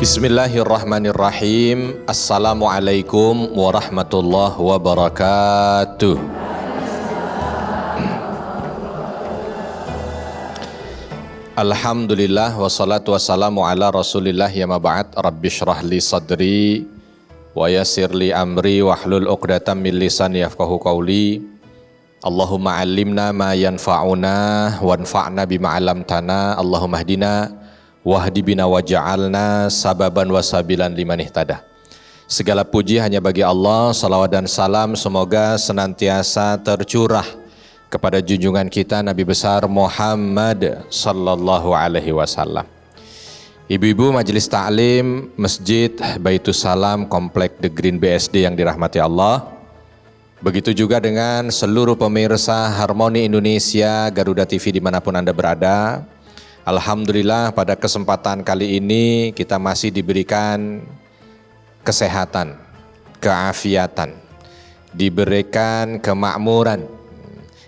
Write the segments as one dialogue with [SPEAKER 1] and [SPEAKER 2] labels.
[SPEAKER 1] Bismillahirrahmanirrahim. Assalamualaikum warahmatullahi wabarakatuh. Alhamdulillah wassalatu wassalamu ala rasulillah ya maba'ad. Rabbi syrah li sadri wa yassir li amri wahlul uqdatam min lisani yafqahu qawli. Allahumma allimna ma yanfa'una wanfa'na bima 'allamtana. Allahumma hdina wahdi bina waja'alna sababan wasabilan liman ihtada. Segala puji hanya bagi Allah, salawat dan salam semoga senantiasa tercurah kepada junjungan kita Nabi besar Muhammad sallallahu alaihi wasallam. Ibu-ibu majelis ta'lim Masjid Baitus Salam Komplek The Green BSD yang dirahmati Allah. Begitu juga dengan seluruh pemirsa Harmoni Indonesia, Garuda TV dimanapun Anda berada. Alhamdulillah pada kesempatan kali ini kita masih diberikan kesehatan, keafiatan, diberikan kemakmuran.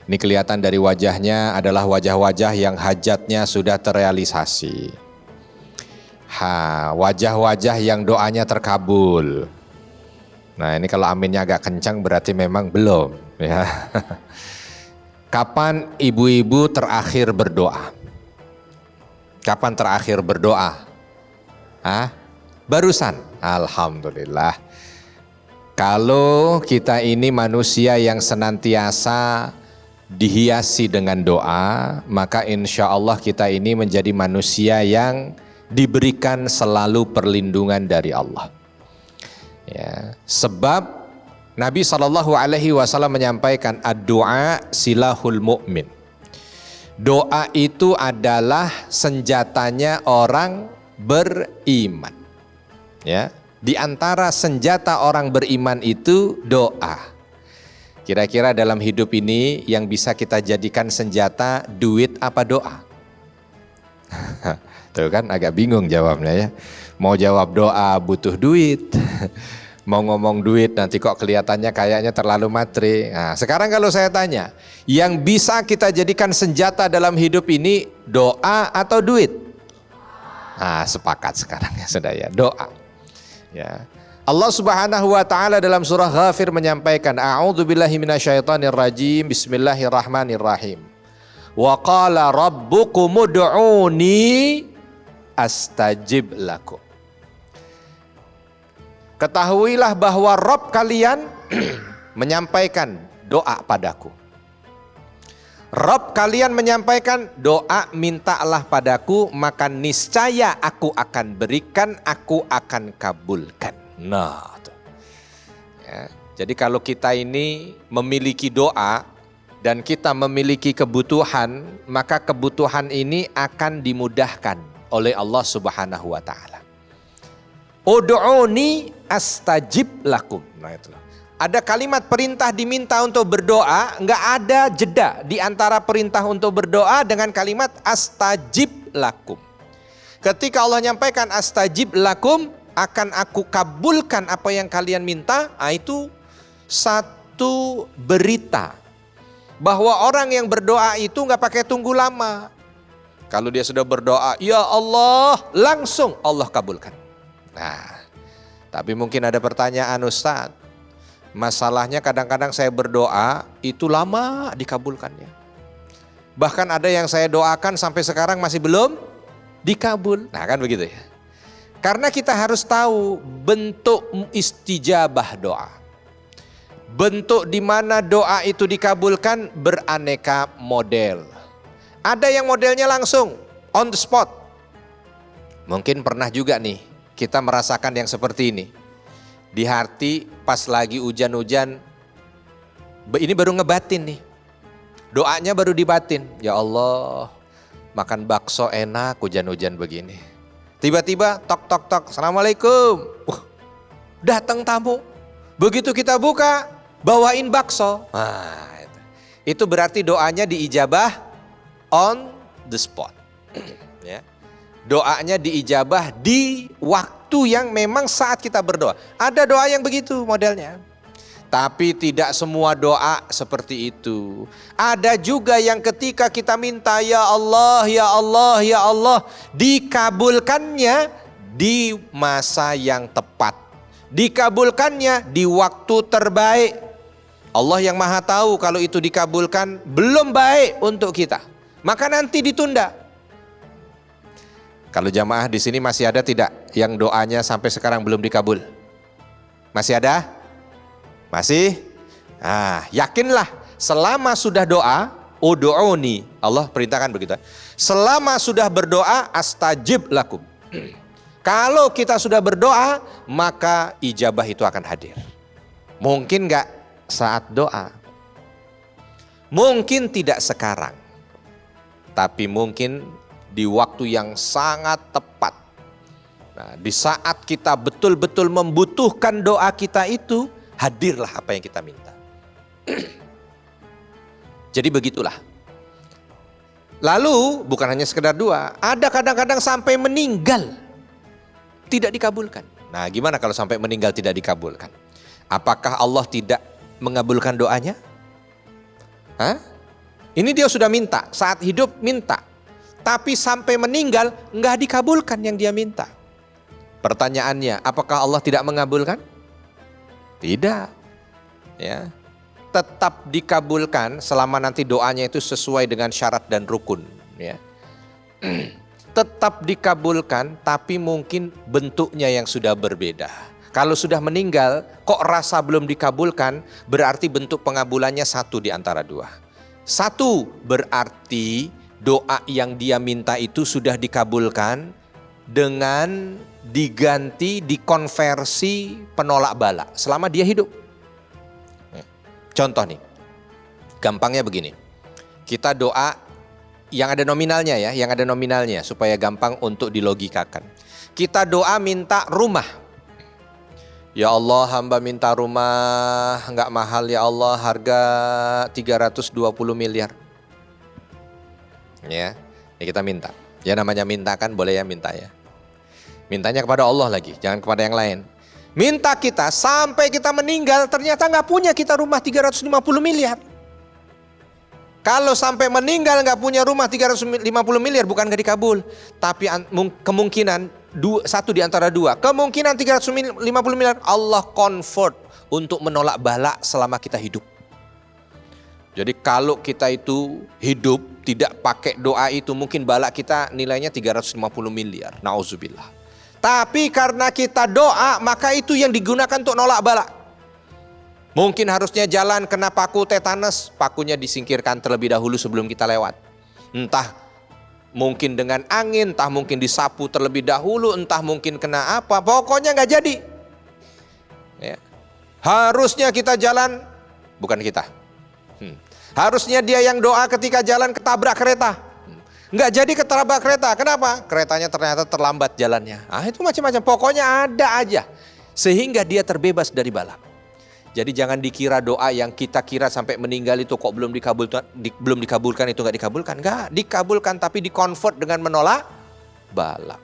[SPEAKER 1] Ini kelihatan dari wajahnya adalah wajah-wajah yang hajatnya sudah terrealisasi. Wajah-wajah yang doanya terkabul. Nah ini kalau aminnya agak kencang berarti memang belum. Ya. Kapan ibu-ibu terakhir berdoa? Kapan terakhir berdoa? Barusan. Alhamdulillah. Kalau kita ini manusia yang senantiasa dihiasi dengan doa, maka insya Allah kita ini menjadi manusia yang diberikan selalu perlindungan dari Allah. Ya, sebab Nabi SAW menyampaikan ad-du'a silahul mu'min. Doa itu adalah senjatanya orang beriman. Ya, di antara senjata orang beriman itu doa. Kira-kira dalam hidup ini yang bisa kita jadikan senjata duit apa doa? Tuh kan agak bingung jawabnya ya. Mau jawab doa butuh duit. Mau ngomong duit nanti kok kelihatannya kayaknya terlalu materi. Nah, sekarang kalau saya tanya, yang bisa kita jadikan senjata dalam hidup ini doa atau duit? Nah, sepakat sekarang ya sudah ya, doa. Ya. Allah Subhanahu wa taala dalam surah Ghafir menyampaikan, a'udzubillahi minasyaitonirrajim, bismillahirrahmanirrahim. Wa qala rabbukum ud'uni astajib lakum. Ketahuilah bahwa Rabb kalian menyampaikan doa padaku. Rabb kalian menyampaikan doa, mintalah padaku, maka niscaya aku akan berikan, aku akan kabulkan. Nah, ya, jadi kalau kita ini memiliki doa dan kita memiliki kebutuhan, maka kebutuhan ini akan dimudahkan oleh Allah Subhanahu wa taala. Ud'uni astajib lakum. Nah itu. Ada kalimat perintah diminta untuk berdoa, enggak ada jeda di antara perintah untuk berdoa dengan kalimat astajib lakum. Ketika Allah nyampaikan astajib lakum, akan aku kabulkan apa yang kalian minta, itu satu berita bahwa orang yang berdoa itu enggak pakai tunggu lama. Kalau dia sudah berdoa, ya Allah, langsung Allah kabulkan. Nah, tapi mungkin ada pertanyaan, Ustadz, masalahnya kadang-kadang saya berdoa itu lama dikabulkannya. Bahkan ada yang saya doakan sampai sekarang masih belum dikabul. Nah kan begitu ya. Karena kita harus tahu bentuk istijabah doa. Bentuk di mana doa itu dikabulkan beraneka model. Ada yang modelnya langsung on the spot. Mungkin pernah juga nih kita merasakan yang seperti ini. Di hati pas lagi hujan-hujan, ini baru ngebatin nih. Doanya baru dibatin. Ya Allah, makan bakso enak hujan-hujan begini. Tiba-tiba tok tok tok, assalamualaikum. Datang tamu. Begitu kita buka, bawain bakso. Nah, itu berarti doanya diijabah on the spot. Ya. Doanya diijabah di waktu yang memang saat kita berdoa. Ada doa yang begitu modelnya. Tapi tidak semua doa seperti itu. Ada juga yang ketika kita minta ya Allah, ya Allah, ya Allah, dikabulkannya di masa yang tepat. Dikabulkannya di waktu terbaik. Allah yang maha tahu kalau itu dikabulkan belum baik untuk kita, maka nanti ditunda. Kalau jamaah di sini masih ada tidak yang doanya sampai sekarang belum dikabul? Masih ada? Masih? Yakinlah selama sudah doa, ud'uni, Allah perintahkan begitu. Selama sudah berdoa, astajib lakum. Kalau kita sudah berdoa, maka ijabah itu akan hadir. Mungkin enggak saat doa, mungkin tidak sekarang, tapi mungkin di waktu yang sangat tepat. Nah, di saat kita betul-betul membutuhkan doa kita itu, hadirlah apa yang kita minta. Jadi begitulah. Lalu bukan hanya sekedar doa, ada kadang-kadang sampai meninggal tidak dikabulkan. Nah, gimana kalau sampai meninggal tidak dikabulkan? Apakah Allah tidak mengabulkan doanya? Ini dia sudah minta, saat hidup minta, tapi sampai meninggal enggak dikabulkan yang dia minta. Pertanyaannya, apakah Allah tidak mengabulkan? Tidak. Ya. Tetap dikabulkan selama nanti doanya itu sesuai dengan syarat dan rukun, ya. Tetap dikabulkan, tapi mungkin bentuknya yang sudah berbeda. Kalau sudah meninggal, kok rasa belum dikabulkan, berarti bentuk pengabulannya satu di antara dua. Satu, berarti doa yang dia minta itu sudah dikabulkan dengan diganti, dikonversi penolak bala selama dia hidup. Contoh nih, gampangnya begini. Kita doa yang ada nominalnya ya, yang ada nominalnya supaya gampang untuk dilogikakan. Kita doa minta rumah. Ya Allah, hamba minta rumah enggak mahal ya Allah, harga 320 miliar. Ya kita minta. Ya namanya minta kan, boleh ya minta ya. Mintanya kepada Allah lagi, jangan kepada yang lain. Minta kita sampai kita meninggal ternyata nggak punya kita rumah 350 miliar. Kalau sampai meninggal nggak punya rumah 350 miliar bukan nggak dikabul, tapi kemungkinan satu di antara dua. Kemungkinan 350 miliar Allah convert untuk menolak bala selama kita hidup. Jadi kalau kita itu hidup tidak pakai doa itu, mungkin bala kita nilainya 350 miliar. Nauzubillah. Tapi karena kita doa, maka itu yang digunakan untuk nolak bala. Mungkin harusnya jalan kena paku tetanus, pakunya disingkirkan terlebih dahulu sebelum kita lewat. Entah mungkin dengan angin, entah mungkin disapu terlebih dahulu, entah mungkin kena apa, pokoknya nggak jadi. Ya. Harusnya kita jalan, bukan kita. Harusnya dia yang doa ketika jalan ketabrak kereta. Nggak jadi ketabrak kereta, kenapa? Keretanya ternyata terlambat jalannya. Itu macam-macam, pokoknya ada aja. Sehingga dia terbebas dari bala. Jadi jangan dikira doa yang kita kira sampai meninggal itu kok belum dikabulkan itu nggak dikabulkan. Nggak, dikabulkan tapi dikonvert dengan menolak bala.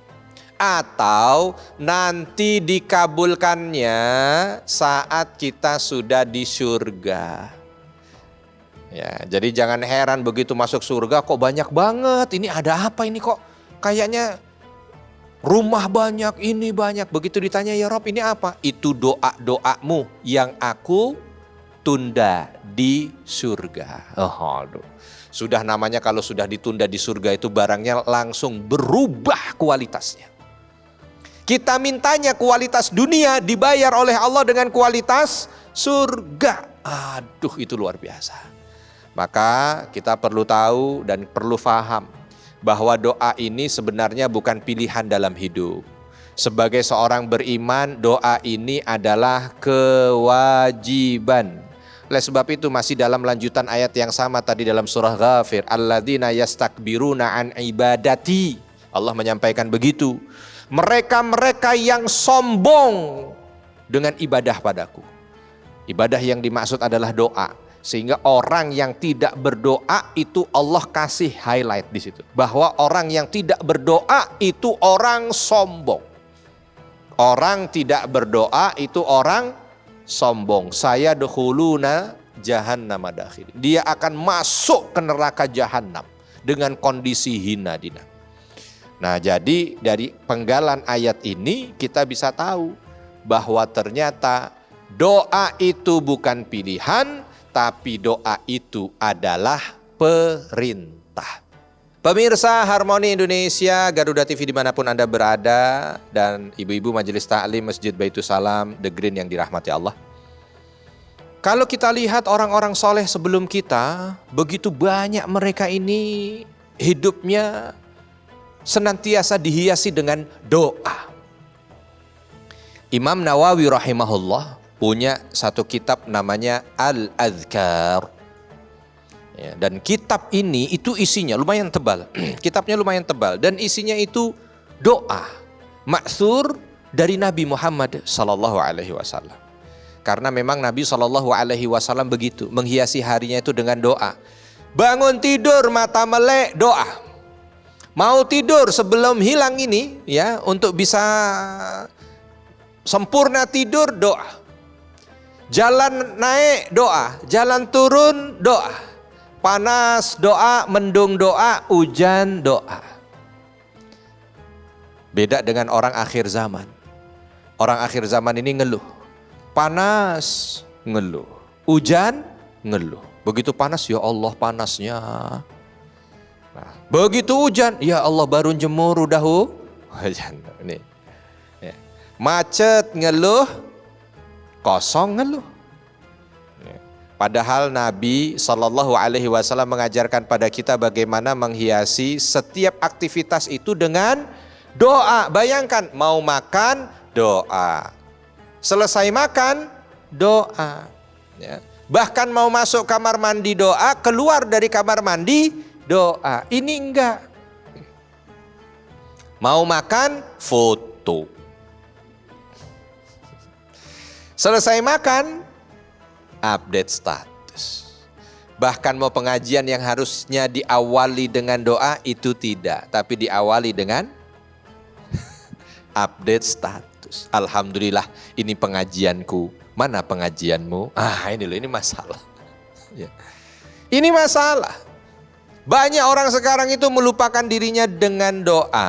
[SPEAKER 1] Atau nanti dikabulkannya saat kita sudah di surga. Ya, jadi jangan heran begitu masuk surga kok banyak banget. Ini ada apa ini kok? Kayaknya rumah banyak, ini banyak. Begitu ditanya ya Rob ini apa? Itu doa-doamu yang aku tunda di surga. Aduh. Sudah namanya kalau sudah ditunda di surga itu barangnya langsung berubah kualitasnya. Kita mintanya kualitas dunia dibayar oleh Allah dengan kualitas surga. Aduh, itu luar biasa. Maka kita perlu tahu dan perlu paham bahwa doa ini sebenarnya bukan pilihan dalam hidup. Sebagai seorang beriman, doa ini adalah kewajiban. Oleh sebab itu masih dalam lanjutan ayat yang sama tadi dalam surah Ghafir, alladzina yastakbiruna an ibadati. Allah menyampaikan begitu. Mereka-mereka yang sombong dengan ibadah padaku. Ibadah yang dimaksud adalah doa. Sehingga orang yang tidak berdoa itu Allah kasih highlight di situ. Bahwa orang yang tidak berdoa itu orang sombong. Orang tidak berdoa itu orang sombong. Saya dukhuluna jahannam dakhil. Dia akan masuk ke neraka jahannam dengan kondisi hina dina. Nah, jadi dari penggalan ayat ini kita bisa tahu bahwa ternyata doa itu bukan pilihan, tapi doa itu adalah perintah. Pemirsa Harmoni Indonesia, Garuda TV dimanapun Anda berada, dan ibu-ibu Majelis Ta'lim Masjid Baitus Salam, The Green yang dirahmati Allah. Kalau kita lihat orang-orang soleh sebelum kita, begitu banyak mereka ini hidupnya senantiasa dihiasi dengan doa. Imam Nawawi rahimahullah punya satu kitab namanya Al-Adhkar. Ya, dan kitab ini itu isinya lumayan tebal. Kitabnya lumayan tebal dan isinya itu doa ma'thur dari Nabi Muhammad sallallahu alaihi wasallam. Karena memang Nabi sallallahu alaihi wasallam begitu, menghiasi harinya itu dengan doa. Bangun tidur mata melek doa. Mau tidur sebelum hilang ini ya, untuk bisa sempurna tidur doa. Jalan naik doa, jalan turun doa. Panas doa, mendung doa, hujan doa. Beda dengan orang akhir zaman. Orang akhir zaman ini ngeluh. Panas, ngeluh. Hujan, ngeluh. Begitu panas, ya Allah panasnya. Nah, begitu hujan, ya Allah baru jemur udah hujan. Ini. Ya. Macet ngeluh, kosong ngeluh. Padahal Nabi Shallallahu Alaihi Wasallam mengajarkan pada kita bagaimana menghiasi setiap aktivitas itu dengan doa. Bayangkan mau makan doa, selesai makan doa. Ya. Bahkan mau masuk kamar mandi doa, keluar dari kamar mandi doa. Ini enggak. Mau makan foto, selesai makan update status. Bahkan mau pengajian yang harusnya diawali dengan doa itu tidak, tapi diawali dengan update status. Alhamdulillah ini pengajianku. Mana pengajianmu? Ini loh, ini masalah. Ya. Ini masalah. Banyak orang sekarang itu melupakan dirinya dengan doa.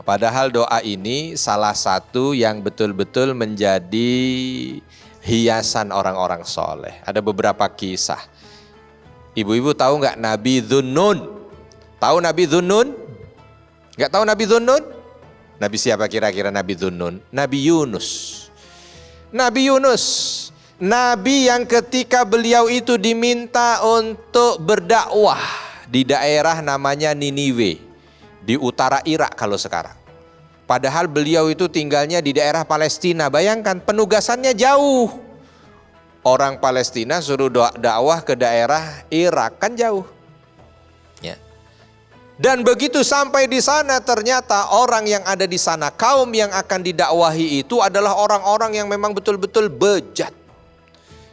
[SPEAKER 1] Padahal doa ini salah satu yang betul-betul menjadi hiasan orang-orang soleh. Ada beberapa kisah. Ibu-ibu tahu nggak Nabi Dhunnun? Tahu Nabi Dhunnun? Nggak tahu Nabi Dhunnun? Nabi siapa kira-kira Nabi Dhunnun? Nabi Yunus. Nabi Yunus. Nabi yang ketika beliau itu diminta untuk berdakwah di daerah namanya Niniwe, di utara Irak kalau sekarang. Padahal beliau itu tinggalnya di daerah Palestina. Bayangkan penugasannya jauh. Orang Palestina suruh dakwah ke daerah Irak, kan jauh. Ya. Dan begitu sampai di sana ternyata orang yang ada di sana, kaum yang akan didakwahi itu adalah orang-orang yang memang betul-betul bejat.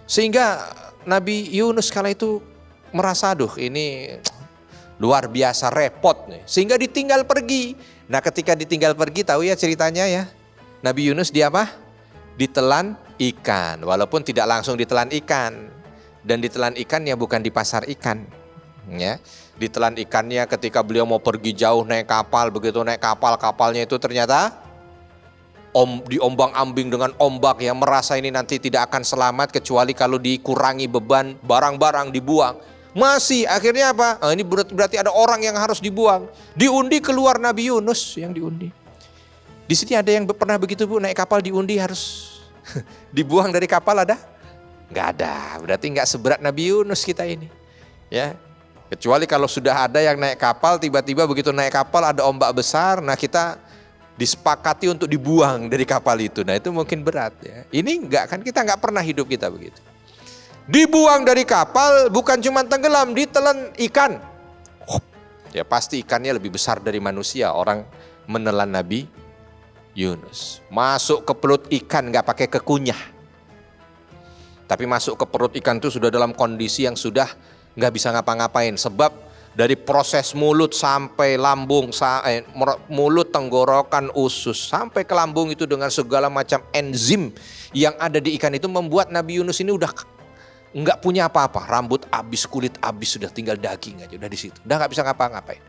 [SPEAKER 1] Sehingga Nabi Yunus kala itu merasa, aduh ini luar biasa repot nih. Sehingga ditinggal pergi. Nah ketika ditinggal pergi, tahu ya ceritanya ya, Nabi Yunus dia apa? Ditelan ikan, walaupun tidak langsung ditelan ikan. Dan ditelan ikannya bukan di pasar ikan. Ya. Ditelan ikannya ketika beliau mau pergi jauh naik kapal, begitu naik kapal, kapalnya itu ternyata diombang-ambing dengan ombak yang merasa ini nanti tidak akan selamat kecuali kalau dikurangi beban, barang-barang dibuang. Masih akhirnya apa? Ini berarti ada orang yang harus dibuang. Diundi keluar Nabi Yunus yang diundi. Di sini ada yang pernah begitu Bu, naik kapal diundi harus dibuang dari kapal ada? Nggak ada. Berarti nggak seberat Nabi Yunus kita ini. Ya. Kecuali kalau sudah ada yang naik kapal, tiba-tiba begitu naik kapal ada ombak besar, nah kita disepakati untuk dibuang dari kapal itu. Nah itu mungkin berat ya. Ini enggak kan, kita nggak pernah hidup kita begitu. Dibuang dari kapal bukan cuma tenggelam, ditelan ikan. Ya pasti ikannya lebih besar dari manusia. Orang menelan Nabi Yunus. Masuk ke perut ikan nggak pakai kekunyah. Tapi masuk ke perut ikan itu sudah dalam kondisi yang sudah nggak bisa ngapa-ngapain. Sebab dari proses mulut sampai lambung, mulut, tenggorokan, usus, sampai ke lambung itu dengan segala macam enzim yang ada di ikan itu membuat Nabi Yunus ini udah nggak punya apa-apa, rambut habis, kulit habis, sudah tinggal daging aja, udah di situ, udah nggak bisa ngapa-ngapain.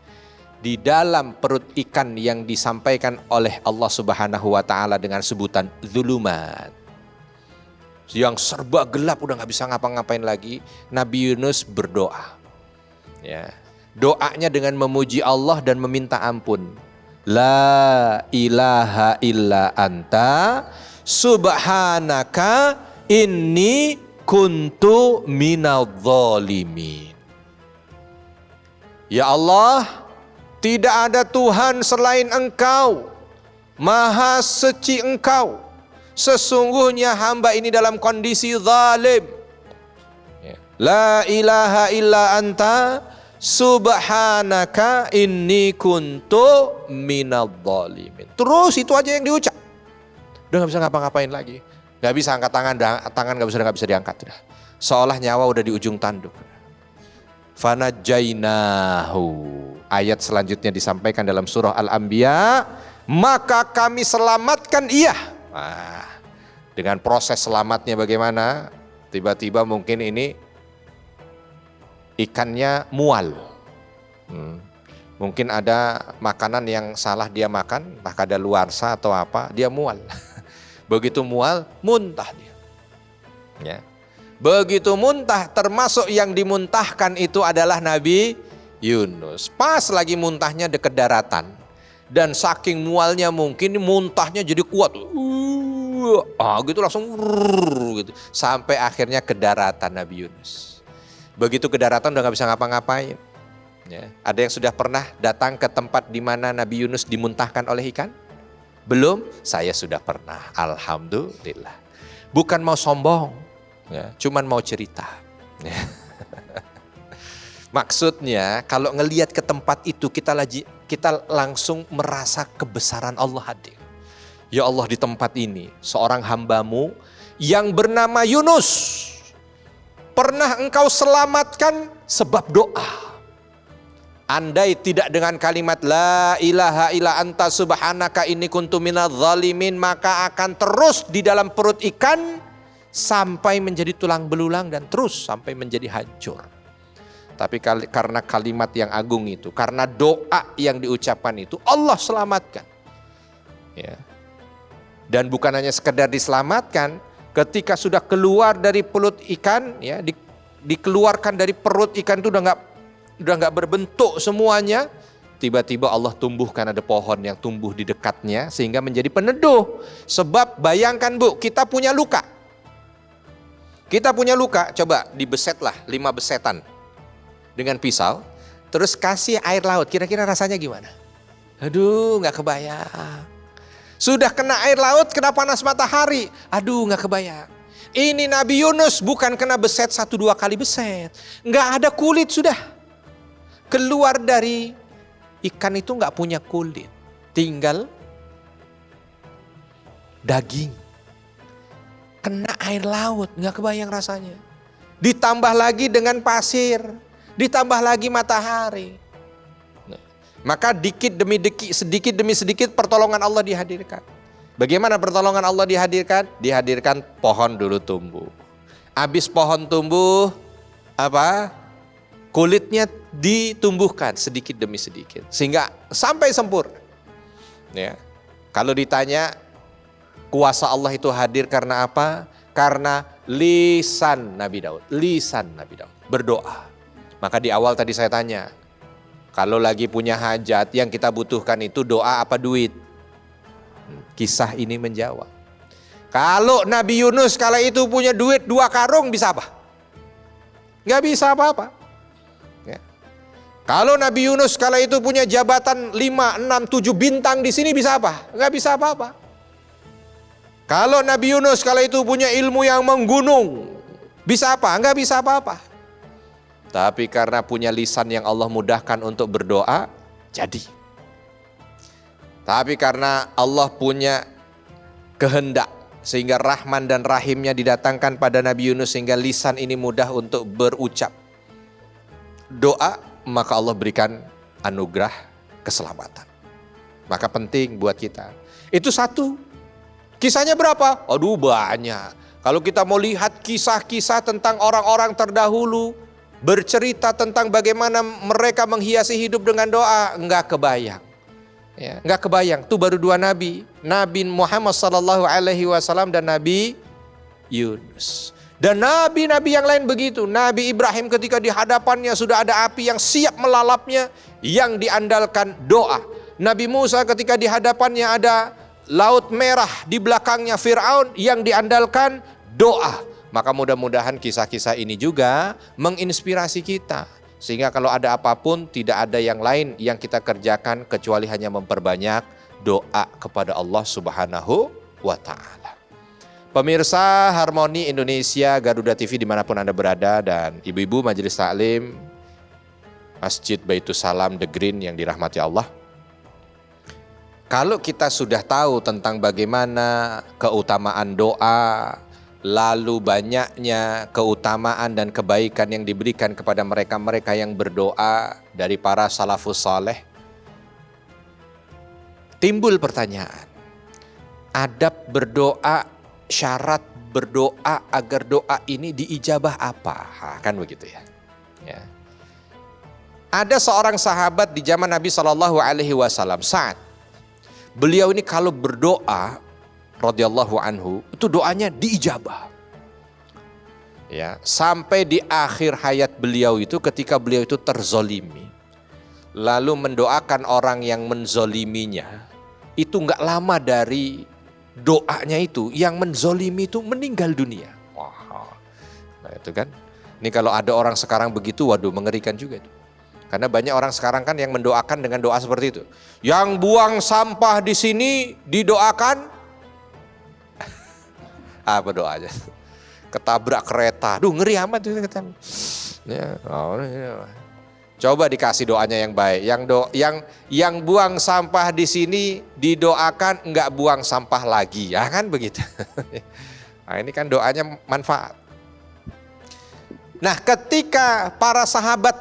[SPEAKER 1] di dalam perut ikan yang disampaikan oleh Allah Subhanahu wa taala dengan sebutan zulumat. Yang serba gelap, udah nggak bisa ngapa-ngapain lagi. Nabi Yunus berdoa. Ya. Doanya dengan memuji Allah dan meminta ampun. La ilaha illa anta subhanaka inni kuntu minadh dhalimin. Ya Allah, tidak ada Tuhan selain Engkau. Maha suci Engkau. Sesungguhnya hamba ini dalam kondisi zalim. La ilaha illa anta subhanaka inni kuntu minadh dhalimin. Terus itu aja yang diucap. Udah gak bisa ngapa-ngapain lagi. Gak bisa angkat tangan gak bisa diangkat. Udah. Seolah nyawa udah di ujung tanduk. Fanajainahu. Ayat selanjutnya disampaikan dalam surah Al-Anbiya. Maka kami selamatkan ia. Nah, dengan proses selamatnya bagaimana? Tiba-tiba mungkin ini ikannya mual. Mungkin ada makanan yang salah dia makan, entah kadaluarsa atau apa, dia mual. Begitu mual, muntah dia. Ya. Begitu muntah, termasuk yang dimuntahkan itu adalah Nabi Yunus. Pas lagi muntahnya dekat daratan. Dan saking mualnya mungkin muntahnya jadi kuat. Gitu langsung gitu. Sampai akhirnya ke daratan Nabi Yunus. Begitu ke daratan udah gak bisa ngapa-ngapain. Ya. Ada yang sudah pernah datang ke tempat di mana Nabi Yunus dimuntahkan oleh ikan? Belum? Saya sudah pernah. Alhamdulillah. Bukan mau sombong. Ya. Cuman mau cerita. Ya. Maksudnya kalau ngelihat ke tempat itu kita langsung merasa kebesaran Allah hadir. Ya Allah, di tempat ini seorang hambamu yang bernama Yunus pernah engkau selamatkan sebab doa. Andai tidak dengan kalimat la ilaha illa anta subhanaka inni kuntu minadh dhalimin, maka akan terus di dalam perut ikan sampai menjadi tulang belulang dan terus sampai menjadi hancur. Tapi karena kalimat yang agung itu, karena doa yang diucapkan itu, Allah selamatkan. Ya. Dan bukan hanya sekedar diselamatkan, ketika sudah keluar dari perut ikan, ya, dikeluarkan dari perut ikan itu udah nggak berbentuk semuanya. Tiba-tiba Allah tumbuhkan, ada pohon yang tumbuh di dekatnya sehingga menjadi peneduh. Sebab bayangkan Bu, kita punya luka. Kita punya luka, coba dibesetlah 5 besetan. Dengan pisau, terus kasih air laut, kira-kira rasanya gimana? Aduh, gak kebayang. Sudah kena air laut, kena panas matahari, aduh gak kebayang. Ini Nabi Yunus bukan kena beset 1-2 kali beset, gak ada kulit sudah. Keluar dari ikan itu gak punya kulit, tinggal daging. Kena air laut, gak kebayang rasanya. Ditambah lagi dengan pasir. Ditambah lagi matahari. Maka sedikit demi sedikit pertolongan Allah dihadirkan. Bagaimana pertolongan Allah dihadirkan? Dihadirkan pohon dulu tumbuh. Habis pohon tumbuh, kulitnya ditumbuhkan sedikit demi sedikit. Sehingga sampai sempurna. Ya. Kalau ditanya kuasa Allah itu hadir karena apa? Karena lisan Nabi Daud. Lisan Nabi Daud. Berdoa. Maka di awal tadi saya tanya, kalau lagi punya hajat yang kita butuhkan itu doa apa duit? Kisah ini menjawab. Kalau Nabi Yunus kala itu punya duit 2 karung bisa apa? Gak bisa apa-apa. Ya. Kalau Nabi Yunus kala itu punya jabatan 5, 6, 7 bintang di sini bisa apa? Gak bisa apa-apa. Kalau Nabi Yunus kala itu punya ilmu yang menggunung, bisa apa? Gak bisa apa-apa. Tapi karena punya lisan yang Allah mudahkan untuk berdoa, jadi. Tapi karena Allah punya kehendak, sehingga Rahman dan Rahimnya didatangkan pada Nabi Yunus, sehingga lisan ini mudah untuk berucap doa, maka Allah berikan anugerah keselamatan. Maka penting buat kita. Itu satu. Kisahnya berapa? Aduh banyak. Kalau kita mau lihat kisah-kisah tentang orang-orang terdahulu, bercerita tentang bagaimana mereka menghiasi hidup dengan doa, enggak kebayang. Ya, enggak kebayang. Itu baru dua nabi, Nabi Muhammad SAW dan Nabi Yunus. Dan nabi-nabi yang lain begitu. Nabi Ibrahim ketika di hadapannya sudah ada api yang siap melalapnya, yang diandalkan doa. Nabi Musa ketika di hadapannya ada laut merah, di belakangnya Fir'aun, yang diandalkan doa. Maka mudah-mudahan kisah-kisah ini juga menginspirasi kita. Sehingga kalau ada apapun, tidak ada yang lain yang kita kerjakan kecuali hanya memperbanyak doa kepada Allah Subhanahu wa Ta'ala. Pemirsa Harmoni Indonesia, Garuda TV dimanapun Anda berada, dan ibu-ibu Majelis Taklim Masjid Baitus Salam The Green yang dirahmati Allah. Kalau kita sudah tahu tentang bagaimana keutamaan doa, lalu banyaknya keutamaan dan kebaikan yang diberikan kepada mereka-mereka yang berdoa dari para salafus saleh, timbul pertanyaan, adab berdoa, syarat berdoa agar doa ini diijabah apa? Kan begitu ya. Ada seorang sahabat di zaman Nabi SAW, Sa'ad. Beliau ini kalau berdoa, radhiyallahu anhu, itu doanya diijabah. Ya, sampai di akhir hayat beliau itu, ketika beliau itu terzolimi, lalu mendoakan orang yang menzoliminya, itu nggak lama dari doanya itu, yang menzolimi itu meninggal dunia. Wah, nah itu kan. Ini kalau ada orang sekarang begitu, waduh mengerikan juga itu. Karena banyak orang sekarang kan yang mendoakan dengan doa seperti itu. Yang buang sampah di sini didoakan apa doanya? Ketabrak kereta. Duh, ngeri amat itu. Ya, coba dikasih doanya yang baik. Yang buang sampah di sini didoakan enggak buang sampah lagi, ya kan begitu. Nah, ini kan doanya manfaat. Nah, ketika para sahabat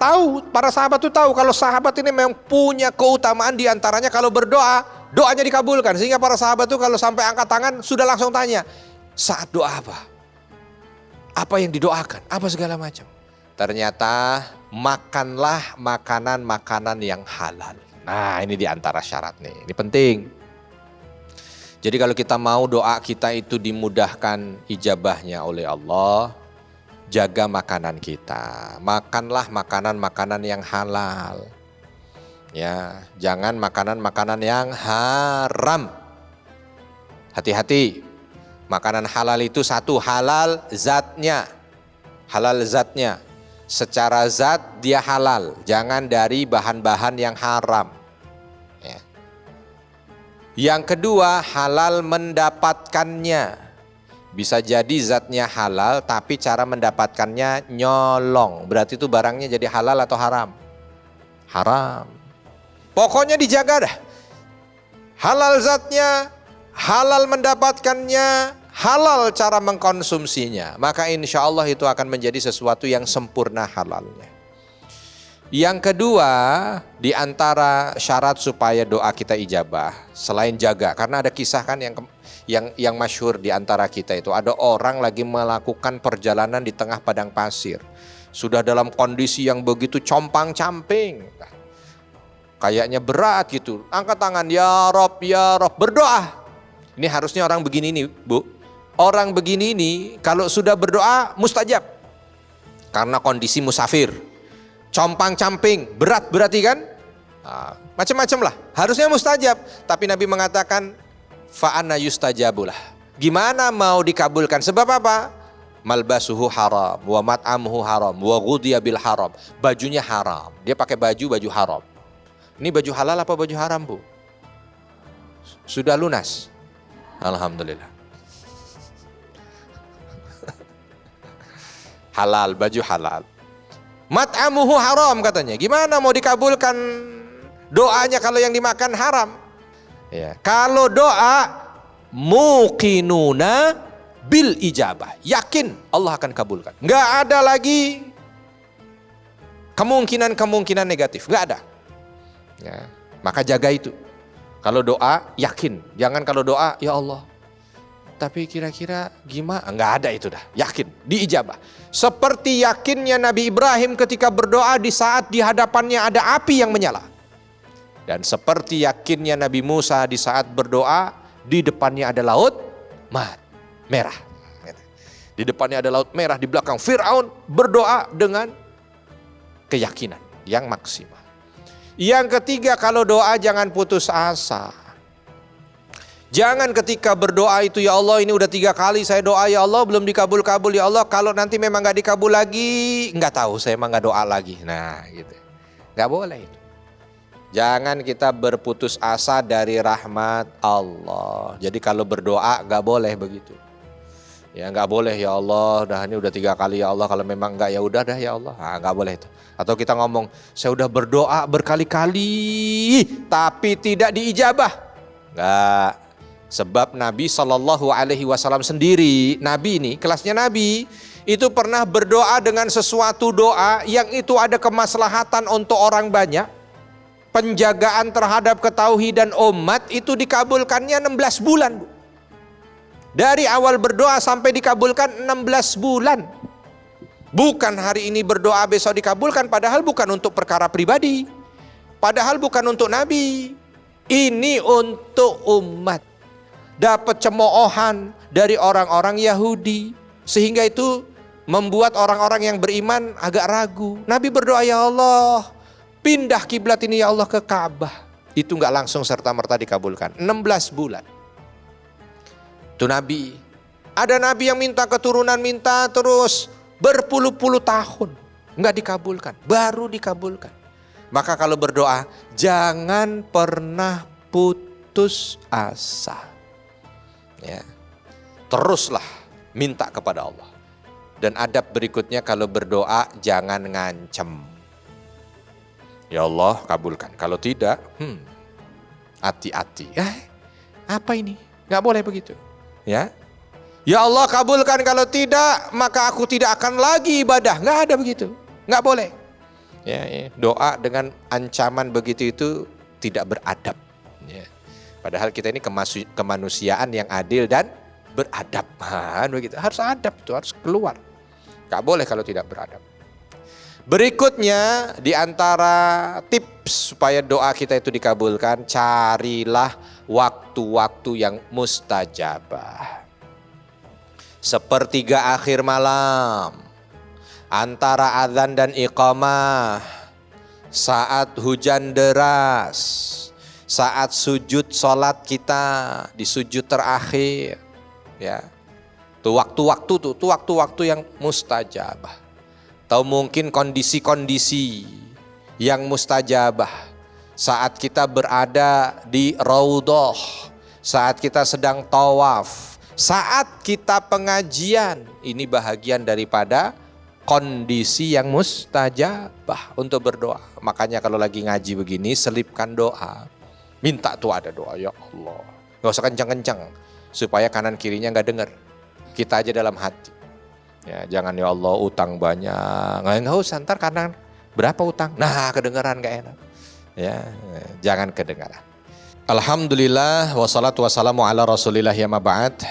[SPEAKER 1] itu tahu kalau sahabat ini memang punya keutamaan, di antaranya kalau berdoa, doanya dikabulkan. Sehingga para sahabat itu kalau sampai angkat tangan sudah langsung tanya, saat doa apa? Apa yang didoakan? Apa segala macam? Ternyata makanlah makanan-makanan yang halal. Nah, ini diantara syarat nih, ini penting. Jadi kalau kita mau doa kita itu dimudahkan ijabahnya oleh Allah, jaga makanan kita. Makanlah makanan-makanan yang halal. Ya, jangan makanan-makanan yang haram. Hati-hati. Makanan halal itu satu, halal zatnya. Halal zatnya. Secara zat dia halal, jangan dari bahan-bahan yang haram. Ya. Yang kedua, halal mendapatkannya. Bisa jadi zatnya halal tapi cara mendapatkannya nyolong. Berarti itu barangnya jadi halal atau haram? Haram. Pokoknya dijaga dah. Halal zatnya, halal mendapatkannya, halal cara mengkonsumsinya, maka insya Allah itu akan menjadi sesuatu yang sempurna halalnya. Yang kedua, di antara syarat supaya doa kita ijabah, selain jaga, karena ada kisah kan yang masyhur di antara kita itu, ada orang lagi melakukan perjalanan di tengah padang pasir, sudah dalam kondisi yang begitu compang-camping, kayaknya berat gitu, angkat tangan, ya Rob, berdoa. Ini harusnya orang begini nih, Bu. Orang begini ini kalau sudah berdoa mustajab. Karena kondisi musafir. Compang-camping, berat berarti kan? Nah, macam-macam lah. Harusnya mustajab. Tapi Nabi mengatakan, fa'ana yustajabulah. Gimana mau dikabulkan? Sebab apa? Malbasuhu haram, wa mat'amuhu haram, wa ghudhiya bil haram. Bajunya haram. Dia pakai baju haram. Ini baju halal apa baju haram, Bu? Sudah lunas? Alhamdulillah. Halal, baju halal. Mat'amuhu haram katanya. Gimana mau dikabulkan doanya kalau yang dimakan haram? Ya. Kalau doa muqinuna bil ijabah, yakin Allah akan kabulkan. Nggak ada lagi kemungkinan negatif, nggak ada. Ya. Maka jaga itu. Kalau doa yakin, jangan kalau doa ya Allah tapi kira-kira gimana? Enggak ada itu dah, yakin, diijabah. Seperti yakinnya Nabi Ibrahim ketika berdoa di saat di hadapannya ada api yang menyala. Dan seperti yakinnya Nabi Musa di saat berdoa di depannya ada laut merah. Di depannya ada laut merah, di belakang Fir'aun berdoa dengan keyakinan yang maksimal. Yang ketiga, kalau doa jangan putus asa. Jangan ketika berdoa itu, ya Allah ini udah 3 kali saya doa ya Allah belum dikabul-kabul ya Allah. Kalau nanti memang gak dikabul lagi, gak tahu saya emang gak doa lagi. Nah gitu, gak boleh itu. Jangan kita berputus asa dari rahmat Allah. Jadi kalau berdoa gak boleh begitu. Ya gak boleh ya Allah, dah ini udah 3 kali ya Allah. Kalau memang gak ya udah dah ya Allah. Nah, gak boleh itu. Atau kita ngomong saya udah berdoa berkali-kali tapi tidak diijabah. Enggak. Sebab Nabi SAW sendiri, Nabi ini kelasnya Nabi, itu pernah berdoa dengan sesuatu doa yang itu ada kemaslahatan untuk orang banyak. Penjagaan terhadap ketauhidan umat itu dikabulkannya 16 bulan. Dari awal berdoa sampai dikabulkan 16 bulan. Bukan hari ini berdoa besok dikabulkan, padahal bukan untuk perkara pribadi. Padahal bukan untuk Nabi. Ini untuk umat. Dapat cemoohan dari orang-orang Yahudi. Sehingga itu membuat orang-orang yang beriman agak ragu. Nabi berdoa, ya Allah, pindah kiblat ini ya Allah ke Ka'bah. Itu enggak langsung serta-merta dikabulkan. 16 bulan. Itu Nabi. Ada Nabi yang minta keturunan, minta terus berpuluh-puluh tahun. Enggak dikabulkan, baru dikabulkan. Maka kalau berdoa, jangan pernah putus asa. Ya, teruslah minta kepada Allah. Dan adab berikutnya kalau berdoa jangan ngancem. Ya Allah kabulkan. Kalau tidak, hati-hati. Apa ini? Gak boleh begitu. Ya Allah kabulkan, kalau tidak maka aku tidak akan lagi ibadah. Gak ada begitu. Gak boleh. Ya. Doa dengan ancaman begitu itu tidak beradab. Ya. Padahal kita ini kemanusiaan yang adil dan beradab. Begitu. Harus adab itu, harus keluar. Gak boleh kalau tidak beradab. Berikutnya di antara tips supaya doa kita itu dikabulkan, carilah waktu-waktu yang mustajabah. Sepertiga akhir malam, antara azan dan iqamah, saat hujan deras, saat sujud sholat kita di sujud terakhir, ya, tuh waktu-waktu yang mustajabah. Atau mungkin kondisi-kondisi yang mustajabah saat kita berada di raudhah, saat kita sedang tawaf, saat kita pengajian. Ini bahagian daripada kondisi yang mustajabah untuk berdoa. Makanya kalau lagi ngaji begini selipkan doa. Minta tuh ada doa, ya Allah. Gak usah kencang-kencang supaya kanan kirinya gak dengar. Kita aja dalam hati. Ya, jangan ya Allah utang banyak. Gak usah, ntar kanan berapa utang? Nah kedengaran gak enak. Ya, jangan kedengaran. Alhamdulillah wassalatu wassalamu ala rasulillah ya ma'ba'ad.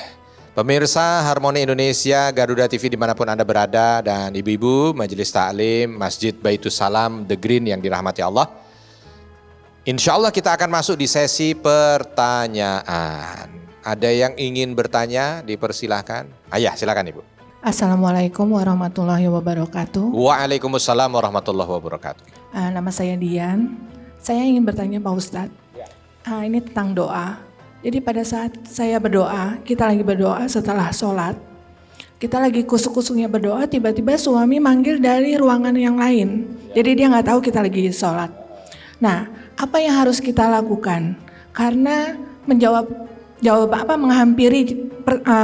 [SPEAKER 1] Pemirsa Harmoni Indonesia, Garuda TV dimanapun Anda berada, dan ibu-ibu Majelis Ta'lim Masjid Baitus Salam The Green yang dirahmati Allah. Insya Allah kita akan masuk di sesi pertanyaan. Ada yang ingin bertanya, dipersilahkan. Ayah, silakan Ibu.
[SPEAKER 2] Assalamualaikum warahmatullahi wabarakatuh.
[SPEAKER 1] Waalaikumsalam warahmatullahi wabarakatuh.
[SPEAKER 2] Nama saya Dian. Saya ingin bertanya Pak Ustadz. Ini tentang doa. Jadi pada saat saya berdoa, kita lagi berdoa setelah sholat. Kita lagi kusuk-kusuknya berdoa, tiba-tiba suami manggil dari ruangan yang lain. Jadi dia nggak tahu kita lagi sholat. Nah, apa yang harus kita lakukan? Karena menghampiri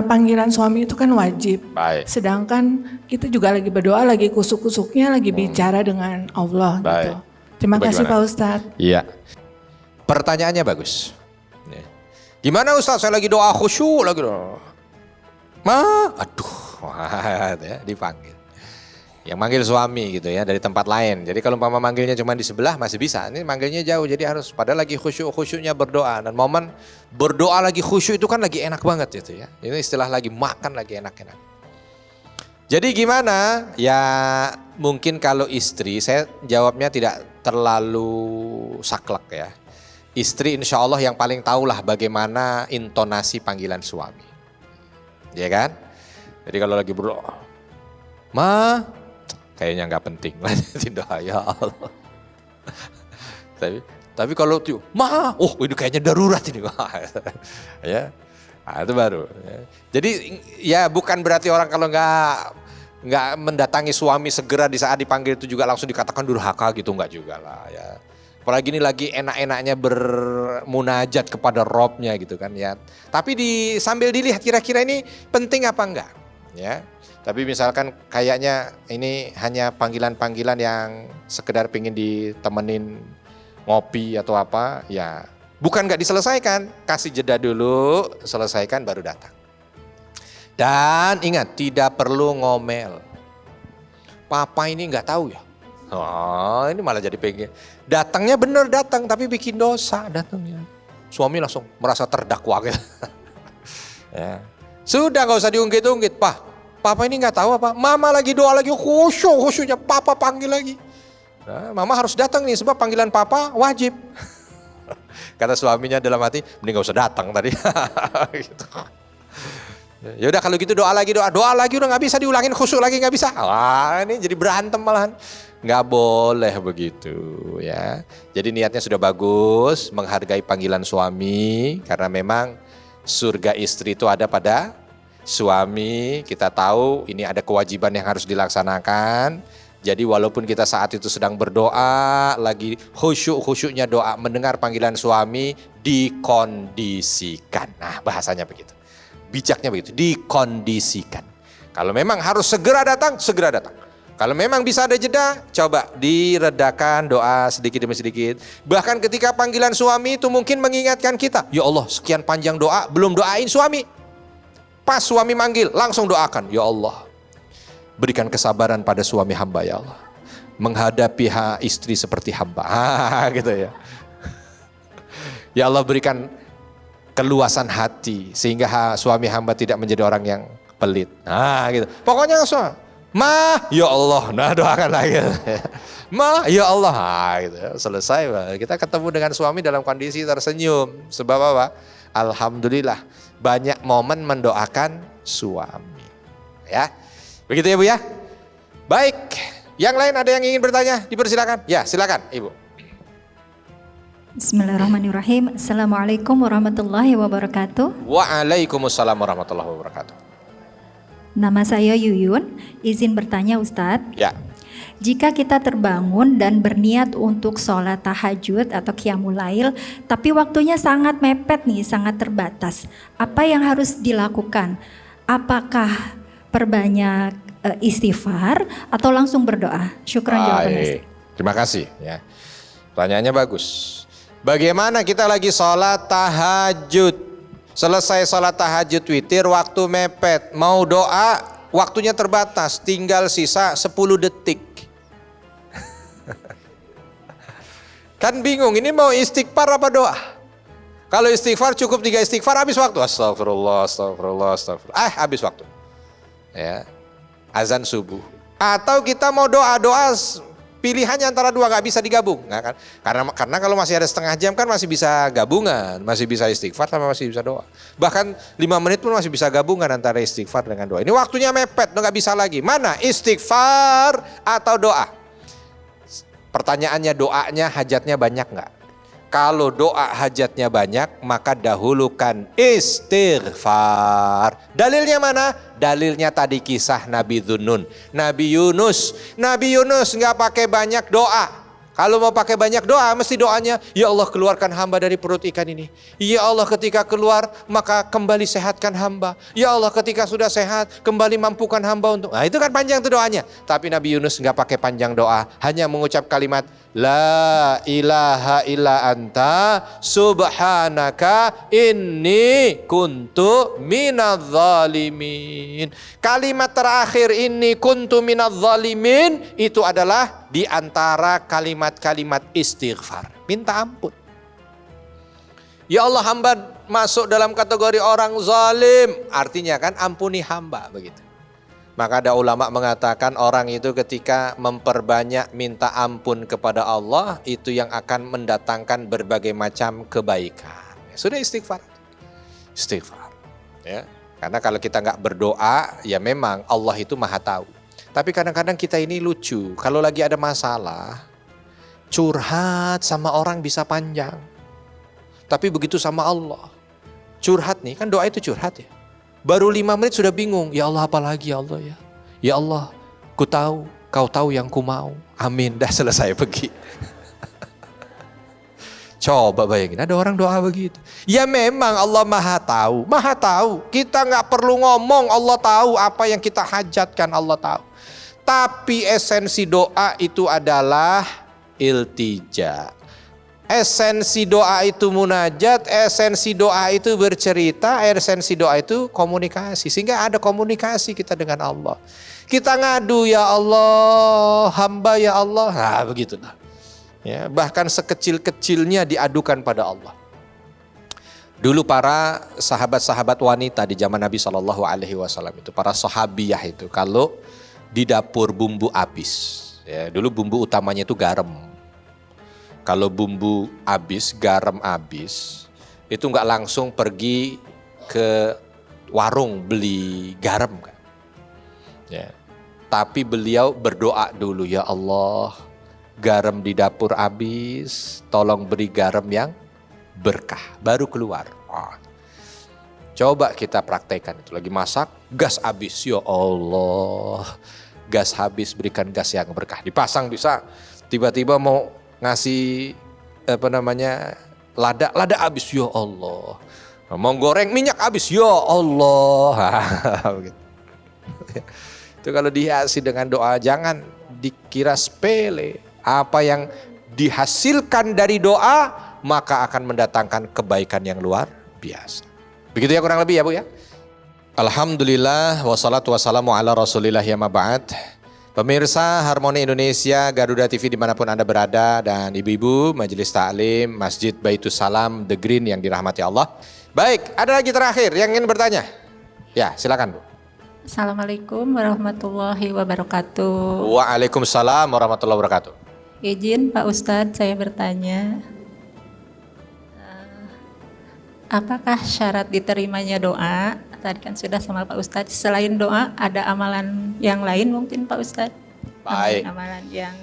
[SPEAKER 2] panggilan suami itu kan wajib.
[SPEAKER 1] Baik.
[SPEAKER 2] Sedangkan kita juga lagi berdoa, lagi kusuk-kusuknya, lagi bicara dengan Allah.
[SPEAKER 1] Baik.
[SPEAKER 2] Gitu. Terima kasih Pak Ustadz.
[SPEAKER 1] Iya. Pertanyaannya bagus. Gimana Ustadz, saya lagi doa khusyuk lagi doa. Aduh, ya, dipanggil. Yang manggil suami gitu ya dari tempat lain. Jadi kalau umpama manggilnya cuma di sebelah masih bisa. Ini manggilnya jauh, jadi harus padahal lagi khusyuk-khusyuknya berdoa. Dan momen berdoa lagi khusyuk itu kan lagi enak banget gitu ya. Ini istilah lagi makan lagi enak-enak. Jadi gimana? Ya mungkin kalau istri, saya jawabnya tidak terlalu saklek ya. Istri insya Allah yang paling tahulah bagaimana intonasi panggilan suami. Ya kan? Jadi kalau lagi berdoa, Ma, kayaknya nggak penting lanjutin doa ya Allah. Tapi kalau tuh, Ma, oh ini kayaknya darurat ini. Ya, nah, itu baru. Ya. Jadi ya bukan berarti orang kalau nggak mendatangi suami segera di saat dipanggil itu juga langsung dikatakan durhaka gitu, nggak juga lah ya. Apalagi ini lagi enak-enaknya bermunajat kepada Robnya gitu kan ya. Tapi sambil dilihat kira-kira ini penting apa enggak ya. Tapi misalkan kayaknya ini hanya panggilan-panggilan yang sekedar pengen ditemenin ngopi atau apa, ya bukan nggak diselesaikan, kasih jeda dulu, selesaikan baru datang. Dan ingat, tidak perlu ngomel. Papa ini nggak tahu ya. Oh, ini malah jadi pengen. Datangnya bener datang, tapi bikin dosa datangnya. Suami langsung merasa terdakwa gitu. Ya. Sudah nggak usah diungkit-ungkit, Papa ini nggak tahu apa, Mama lagi doa lagi khusyuknya, Papa panggil lagi. Nah, Mama harus datang nih sebab panggilan Papa wajib. Kata suaminya dalam hati, mending nggak usah datang tadi. Gitu. Ya udah kalau gitu doa lagi udah nggak bisa diulangin, khusyuk lagi nggak bisa. Wah ini jadi berantem malahan. Nggak boleh begitu ya. Jadi niatnya sudah bagus, menghargai panggilan suami karena memang surga istri itu ada pada suami. Kita tahu ini ada kewajiban yang harus dilaksanakan. Jadi walaupun kita saat itu sedang berdoa, lagi khusyuknya doa mendengar panggilan suami, dikondisikan. Nah bahasanya begitu, bijaknya begitu, dikondisikan. Kalau memang harus segera datang, segera datang. Kalau memang bisa ada jeda, coba diredakan doa sedikit demi sedikit. Bahkan ketika panggilan suami itu mungkin mengingatkan kita, ya Allah sekian panjang doa, belum doain suami. Pas suami manggil, langsung doakan. Ya Allah, berikan kesabaran pada suami hamba ya Allah. Menghadapi istri seperti hamba. Gitu ya. Ya Allah berikan keluasan hati. Sehingga suami hamba tidak menjadi orang yang pelit. Nah gitu. Pokoknya langsung, Ma, ya Allah. Nah doakan lagi. Ma, ya Allah. Nah, gitu. Selesai. Kita ketemu dengan suami dalam kondisi tersenyum. Sebab apa? Alhamdulillah. Banyak momen mendoakan suami. Ya, begitu ya Bu ya. Baik, yang lain ada yang ingin bertanya? Dipersilakan. Ya, silakan Ibu.
[SPEAKER 3] Bismillahirrahmanirrahim. Assalamualaikum warahmatullahi wabarakatuh.
[SPEAKER 1] Waalaikumsalam warahmatullahi wabarakatuh.
[SPEAKER 3] Nama saya Yuyun. Izin bertanya Ustadz.
[SPEAKER 1] Ya.
[SPEAKER 3] Jika kita terbangun dan berniat untuk sholat tahajud atau qiyamul lail, tapi waktunya sangat mepet nih, sangat terbatas. Apa yang harus dilakukan? Apakah perbanyak istighfar atau langsung berdoa? Syukran jawabannya.
[SPEAKER 1] Terima kasih ya. Pertanyaannya bagus. Bagaimana kita lagi sholat tahajud? Selesai sholat tahajud witir, waktu mepet. Mau doa, waktunya terbatas. Tinggal sisa 10 detik. Kan bingung, ini mau istighfar apa doa? Kalau istighfar cukup 3 istighfar, habis waktu. Astagfirullah. Habis waktu. Ya. Azan subuh. Atau kita mau doa pilihannya antara dua, nggak bisa digabung. Nggak kan? Karena kalau masih ada setengah jam kan masih bisa gabungan. Masih bisa istighfar sama masih bisa doa. Bahkan 5 menit pun masih bisa gabungan antara istighfar dengan doa. Ini waktunya mepet, nggak bisa lagi. Mana istighfar atau doa? Pertanyaannya doanya hajatnya banyak nggak? Kalau doa hajatnya banyak, maka dahulukan istighfar. Dalilnya mana? Dalilnya tadi kisah Nabi Dzunun. Nabi Yunus nggak pakai banyak doa. Kalau mau pakai banyak doa, mesti doanya, ya Allah keluarkan hamba dari perut ikan ini. Ya Allah ketika keluar, maka kembali sehatkan hamba. Ya Allah ketika sudah sehat, kembali mampukan hamba untuk... Nah itu kan panjang tuh doanya. Tapi Nabi Yunus nggak pakai panjang doa. Hanya mengucap kalimat, La ilaha illa anta subhanaka inni kuntu minadz zalimin. Kalimat terakhir inni kuntu minadz zalimin itu adalah di antara kalimat-kalimat istighfar. Minta ampun. Ya Allah hamba masuk dalam kategori orang zalim. Artinya kan ampuni hamba begitu. Maka ada ulama mengatakan orang itu ketika memperbanyak minta ampun kepada Allah itu yang akan mendatangkan berbagai macam kebaikan. Sudah istighfar. Istighfar. Ya. Karena kalau kita nggak berdoa ya memang Allah itu maha tahu. Tapi kadang-kadang kita ini lucu. Kalau lagi ada masalah curhat sama orang bisa panjang. Tapi begitu sama Allah. Curhat nih kan doa itu curhat ya. Baru 5 menit sudah bingung. Ya Allah apa lagi ya Allah ya. Ya Allah ku tahu, kau tahu yang ku mau. Amin. Dah selesai pergi. Coba bayangin ada orang doa begitu. Ya memang Allah maha tahu. Maha tahu. Kita gak perlu ngomong Allah tahu apa yang kita hajatkan Allah tahu. Tapi esensi doa itu adalah iltija. Esensi doa itu munajat, esensi doa itu bercerita, esensi doa itu komunikasi. Sehingga ada komunikasi kita dengan Allah. Kita ngadu ya Allah, hamba ya Allah. Nah begitulah. Ya, bahkan sekecil-kecilnya diadukan pada Allah. Dulu para sahabat-sahabat wanita di zaman Nabi SAW itu, para sahabiyah itu kalau di dapur bumbu habis. Ya, dulu bumbu utamanya itu garam. Kalau bumbu habis, garam habis, itu nggak langsung pergi ke warung beli garam kan. Ya. Tapi beliau berdoa dulu, ya Allah, garam di dapur habis, tolong beri garam yang berkah, baru keluar. Oh. Coba kita praktekkan itu, lagi masak, gas habis, ya Allah, gas habis, berikan gas yang berkah. Dipasang bisa, tiba-tiba mau ngasih lada habis ya Allah, mau goreng minyak habis ya Allah. Itu kalau dihiasi dengan doa jangan dikira sepele. Apa yang dihasilkan dari doa maka akan mendatangkan kebaikan yang luar biasa. Begitu ya kurang lebih ya Bu ya. Alhamdulillah wassalatu wassalamu ala rasulillah ya ma ba'd. Pemirsa Harmoni Indonesia, Garuda TV dimanapun Anda berada, dan ibu-ibu Majelis Ta'lim Masjid Baitus Salam The Green yang dirahmati Allah. Baik, ada lagi terakhir yang ingin bertanya? Ya, silakan Bu.
[SPEAKER 4] Assalamualaikum warahmatullahi wabarakatuh.
[SPEAKER 1] Waalaikumsalam warahmatullahi wabarakatuh.
[SPEAKER 4] Izin Pak Ustadz saya bertanya, apakah syarat diterimanya doa? Tadi kan sudah sama Pak Ustadz, selain doa ada amalan yang lain mungkin Pak Ustadz?
[SPEAKER 1] Baik.
[SPEAKER 4] Amalan yang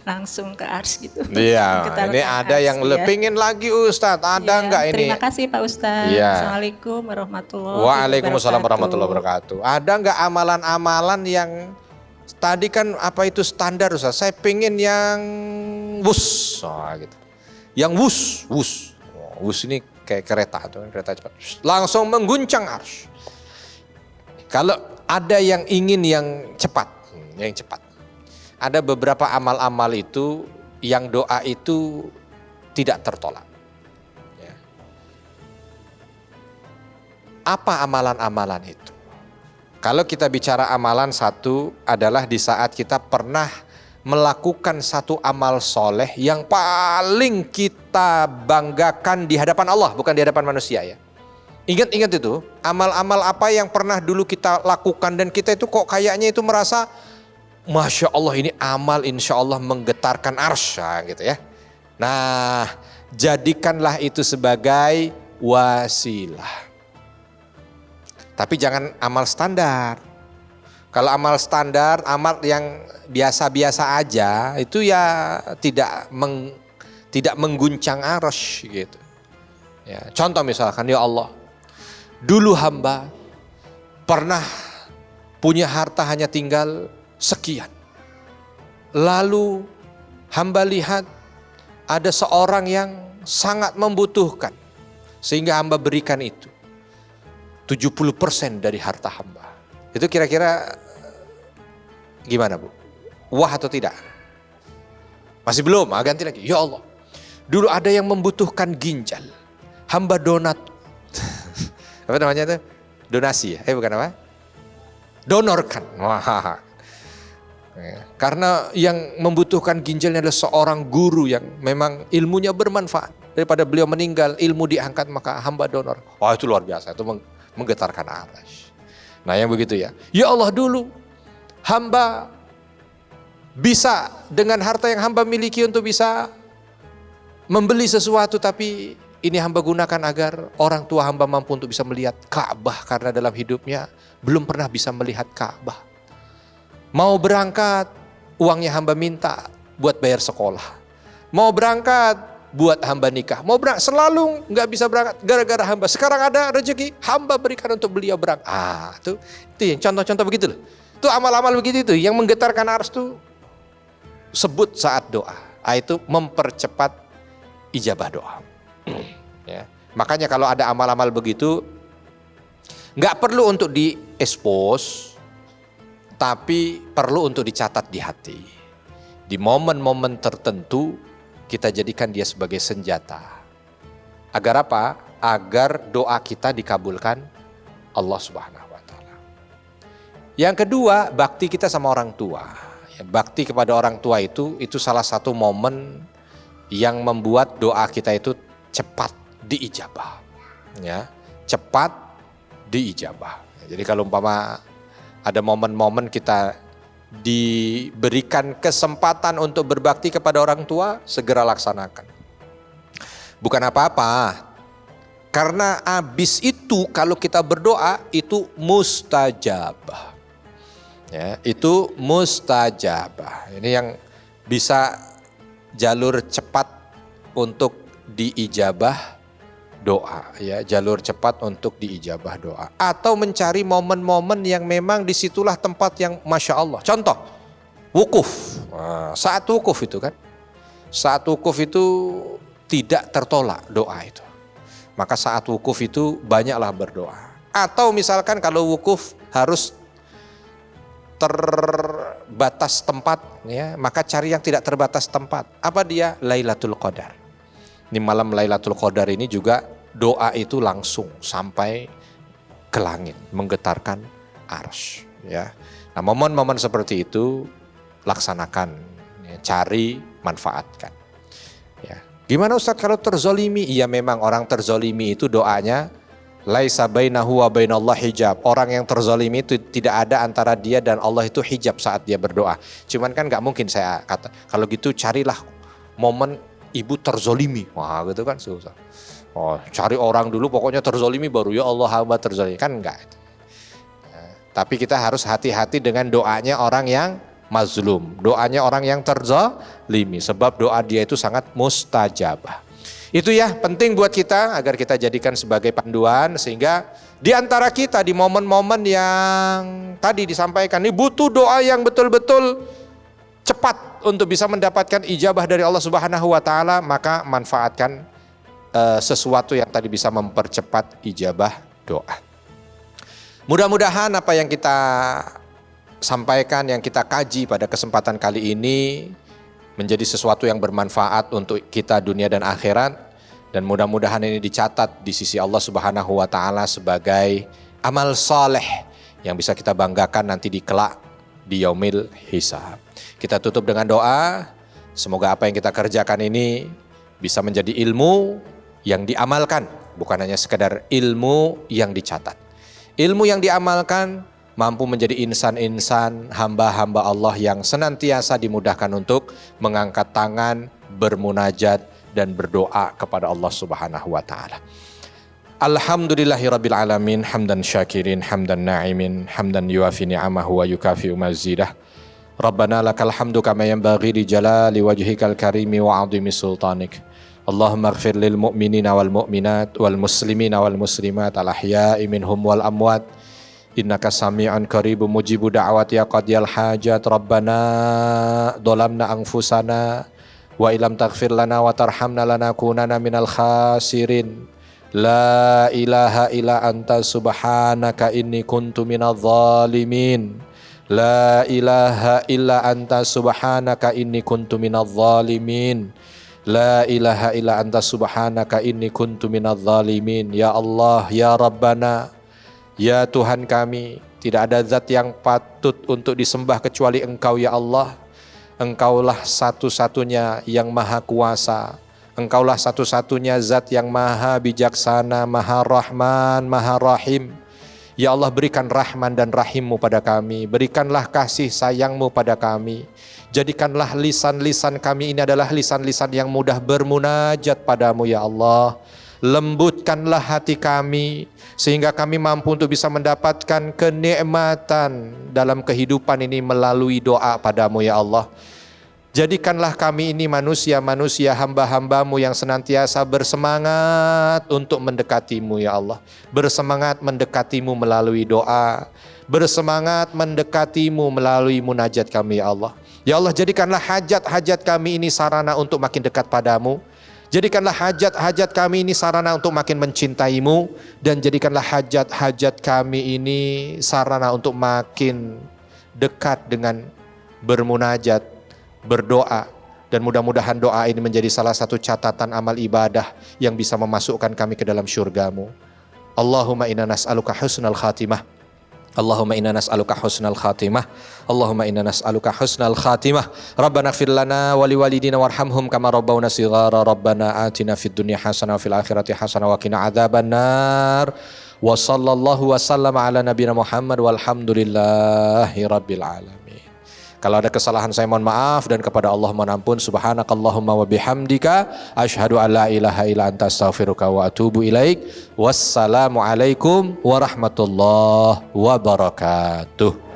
[SPEAKER 4] langsung ke ars gitu.
[SPEAKER 1] Iya, ini ada yang pengen lagi Ustadz, ada enggak ini?
[SPEAKER 4] Terima kasih Pak Ustadz.
[SPEAKER 1] Ya.
[SPEAKER 4] Assalamualaikum warahmatullahi wabarakatuh.
[SPEAKER 1] Waalaikumsalam warahmatullahi wabarakatuh. Ada enggak amalan-amalan yang tadi kan apa itu standar Ustadz? Saya pengen yang wus, gitu. Yang wus. Wus ini kayak kereta tuh, kereta cepat. Langsung mengguncang arsh. Kalau ada yang ingin yang cepat. Ada beberapa amal-amal itu yang doa itu tidak tertolak. Ya. Apa amalan-amalan itu? Kalau kita bicara amalan, satu adalah di saat kita pernah melakukan satu amal soleh yang paling kita banggakan di hadapan Allah, bukan di hadapan manusia ya. Ingat-ingat itu, amal-amal apa yang pernah dulu kita lakukan dan kita itu kok kayaknya itu merasa Masya Allah ini amal insya Allah menggetarkan arsy gitu ya. Nah, jadikanlah itu sebagai wasilah. Tapi jangan amal standar. Kalau amal standar, amal yang biasa-biasa aja itu ya tidak mengguncang arsy gitu. Ya, contoh misalkan, ya Allah, dulu hamba pernah punya harta hanya tinggal sekian. Lalu hamba lihat ada seorang yang sangat membutuhkan, sehingga hamba berikan itu 70% dari harta hamba. Itu kira-kira gimana Bu? Wah atau tidak? Masih belum, ganti lagi. Ya Allah, dulu ada yang membutuhkan ginjal, hamba donat. Apa namanya itu? Donasi ya? Bukan apa? Donorkan. Wah. Karena yang membutuhkan ginjalnya adalah seorang guru yang memang ilmunya bermanfaat. Daripada beliau meninggal, ilmu diangkat, maka hamba donor. Wah, itu luar biasa, itu menggetarkan arsy. Nah yang begitu ya. Ya Allah, dulu hamba bisa dengan harta yang hamba miliki untuk bisa membeli sesuatu, tapi ini hamba gunakan agar orang tua hamba mampu untuk bisa melihat Ka'bah, karena dalam hidupnya belum pernah bisa melihat Ka'bah. Mau berangkat, uangnya hamba minta buat bayar sekolah. Mau berangkat, buat hamba nikah. Mau berangkat, selalu nggak bisa berangkat gara-gara hamba. Sekarang ada rezeki, hamba berikan untuk beliau berangkat. Itu yang contoh-contoh begitu loh. Itu amal-amal begitu itu yang menggetarkan arsy itu sebut saat doa. Itu mempercepat ijabah doa. Ya. Makanya kalau ada amal-amal begitu, nggak perlu untuk di-expose, tapi perlu untuk dicatat di hati. Di momen-momen tertentu kita jadikan dia sebagai senjata. Agar apa? Agar doa kita dikabulkan Allah Subhanahu wa taala. Yang kedua, bakti kita sama orang tua. Bakti kepada orang tua itu salah satu momen yang membuat doa kita itu cepat diijabah. Ya, cepat diijabah. Jadi kalau umpama ada momen-momen kita diberikan kesempatan untuk berbakti kepada orang tua, segera laksanakan. Bukan apa-apa, karena abis itu kalau kita berdoa itu mustajabah. Ya, itu mustajabah. Ini yang bisa jalur cepat untuk diijabah doa, ya, jalur cepat untuk diijabah doa, atau mencari momen-momen yang memang disitulah tempat yang masya Allah. Contoh, wukuf. Saat wukuf itu kan, saat wukuf itu tidak tertolak doa itu. Maka saat wukuf itu banyaklah berdoa. Atau misalkan kalau wukuf harus terbatas tempat, ya, maka cari yang tidak terbatas tempat. Apa dia? Lailatul Qadar. Ini malam Lailatul Qadar ini juga doa itu langsung sampai ke langit, menggetarkan arsy. Ya. Nah momen-momen seperti itu laksanakan, ya, cari, manfaatkan. Ya. Gimana Ustadz kalau terzolimi? Iya memang orang terzolimi itu doanya laisa bainahu wa bainallah hijab. Orang yang terzolimi itu tidak ada antara dia dan Allah itu hijab saat dia berdoa. Cuman kan gak mungkin saya kata, kalau gitu carilah momen ibu terzolimi. Wah gitu kan susah. Oh, cari orang dulu pokoknya terzolimi baru ya Allah hamba terzolimi. Kan enggak. Nah, tapi kita harus hati-hati dengan doanya orang yang mazlum. Doanya orang yang terzolimi. Sebab doa dia itu sangat mustajabah. Itu ya penting buat kita agar kita jadikan sebagai panduan. Sehingga di antara kita di momen-momen yang tadi disampaikan ini butuh doa yang betul-betul cepat untuk bisa mendapatkan ijabah dari Allah Subhanahu wa taala, maka manfaatkan sesuatu yang tadi bisa mempercepat ijabah doa. Mudah-mudahan apa yang kita sampaikan, yang kita kaji pada kesempatan kali ini menjadi sesuatu yang bermanfaat untuk kita dunia dan akhirat, dan mudah-mudahan ini dicatat di sisi Allah Subhanahu wa taala sebagai amal saleh yang bisa kita banggakan nanti di kelak di yaumil hisab. Kita tutup dengan doa, semoga apa yang kita kerjakan ini bisa menjadi ilmu yang diamalkan, bukan hanya sekedar ilmu yang dicatat. Ilmu yang diamalkan mampu menjadi insan-insan, hamba-hamba Allah yang senantiasa dimudahkan untuk mengangkat tangan, bermunajat dan berdoa kepada Allah Subhanahu wa taala. Alhamdulillahirabbil alamin, hamdan syakirin, hamdan na'imin, hamdan yuafi ni'amahu wa yukafi'u mazidah. Rabbana lakal hamdu kama yanbaghi li jalali wajhikal karimi wa 'azimi sultanik. Allahumma ighfir lil mu'minina wal mu'minat wal muslimina wal muslimat al ahya'i minhum wal amwat. Innaka sami'un qaribun mujibu da'wati ya qadiyal hajat. Rabbana dhalamna anfusana wa illam taghfir lana wa tarhamna lanakunanna minal khasirin. La ilaha illa anta subhanaka inni kuntu minadh dhalimin. La ilaha illa anta subhanaka inni kuntu minadh dhalimin. La ilaha illa anta subhanaka inni kuntu minadh dhalimin. Ya Allah, ya Rabbana, ya Tuhan kami, tidak ada zat yang patut untuk disembah kecuali Engkau ya Allah. Engkaulah satu-satunya yang maha kuasa. Engkaulah satu-satunya zat yang maha bijaksana, maha rahman, maha rahim. Ya Allah, berikan rahman dan rahim-Mu pada kami. Berikanlah kasih sayang-Mu pada kami. Jadikanlah lisan-lisan kami ini adalah lisan-lisan yang mudah bermunajat padamu ya Allah. Lembutkanlah hati kami sehingga kami mampu untuk bisa mendapatkan kenikmatan dalam kehidupan ini melalui doa padamu ya Allah. Jadikanlah kami ini manusia-manusia hamba-hambamu yang senantiasa bersemangat untuk mendekatimu ya Allah. Bersemangat mendekatimu melalui doa. Bersemangat mendekatimu melalui munajat kami ya Allah. Ya Allah, jadikanlah hajat-hajat kami ini sarana untuk makin dekat padamu. Jadikanlah hajat-hajat kami ini sarana untuk makin mencintaimu. Dan jadikanlah hajat-hajat kami ini sarana untuk makin dekat dengan bermunajat, berdoa. Dan mudah-mudahan doa ini menjadi salah satu catatan amal ibadah yang bisa memasukkan kami ke dalam syurgamu. Allahumma inna nas'aluka husnal khatimah. Allahumma inna nas'aluka husnal khatimah. Allahumma inna nas'aluka husnal khatimah. Rabbana ighfir lana wa liwalidina warhamhum kama rabbawna shighara. Rabbana atina fid dunya hasanah wa fil akhirati hasanah wa qina adzabannar. Wa sallallahu wa sallama ala nabiyina Muhammad walhamdulillahi rabbil alamin. Kalau ada kesalahan saya mohon maaf dan kepada Allah mohon ampun. Subhanakallahumma wa bihamdika asyhadu an la ilaha illa anta astaghfiruka wa atubu ilaik. Wassalamualaikum warahmatullahi wabarakatuh.